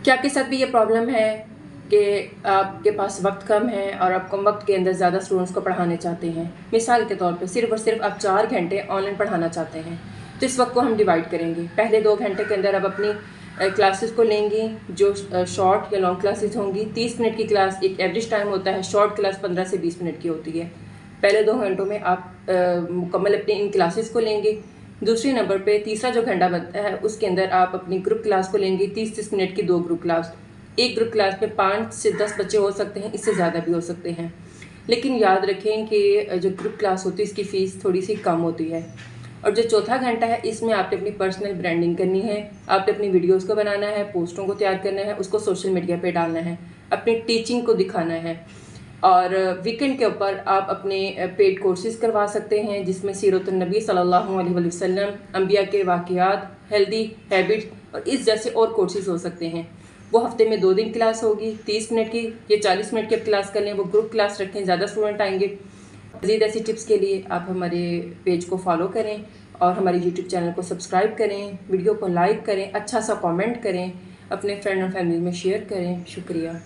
क्या आपके साथ भी ये प्रॉब्लम है कि आपके पास वक्त कम है और आप कम वक्त के अंदर ज़्यादा स्टूडेंट्स को पढ़ाने चाहते हैं? मिसाल के तौर पे सिर्फ़ और सिर्फ आप 4 घंटे ऑनलाइन पढ़ाना चाहते हैं, तो इस वक्त को हम डिवाइड करेंगे। पहले 2 घंटे के अंदर आप अपनी क्लासेस को लेंगी, जो शॉर्ट या लॉन्ग क्लासेस होंगी। 30 मिनट की क्लास एक एवरेज टाइम होता है, शॉर्ट क्लास 15 से 20 मिनट की होती है। पहले 2 घंटों में आप मुकम्मल अपनी इन क्लासेस को लेंगे। दूसरे नंबर पे तीसरा जो घंटा बनता है उसके अंदर आप अपनी ग्रुप क्लास को लेंगे, 30-30 मिनट की 2 ग्रुप क्लास। एक ग्रुप क्लास में 5 से 10 बच्चे हो सकते हैं, इससे ज़्यादा भी हो सकते हैं। लेकिन याद रखें कि जो ग्रुप क्लास होती है इसकी फ़ीस थोड़ी सी कम होती है। और जो चौथा घंटा है इसमें आपने अपनी पर्सनल ब्रांडिंग करनी है, आपने अपनी वीडियोस को बनाना है, पोस्टों को तैयार करना है, उसको सोशल मीडिया पे डालना है, अपनी टीचिंग को दिखाना है। और वीकेंड के ऊपर आप अपने पेड कोर्सेज करवा सकते हैं, जिसमें सीरत नबी सल्लल्लाहु अलैहि वसल्लम, अंबिया के वाक़ियात, हेल्दी हैबिट्स और इस जैसे और कोर्सेज हो सकते हैं। वो हफ्ते में 2 दिन क्लास होगी, 30 मिनट की या 40 मिनट की आप क्लास कर लें, वो ग्रुप क्लास रखें, ज़्यादा स्टूडेंट आएंगे। मज़ीद ऐसी टिप्स के लिए आप हमारे पेज को फॉलो करें और हमारे यूट्यूब चैनल को सब्सक्राइब करें, वीडियो को लाइक करें, अच्छा सा कमेंट करें, अपने फ्रेंड और फैमिली में शेयर करें। शुक्रिया।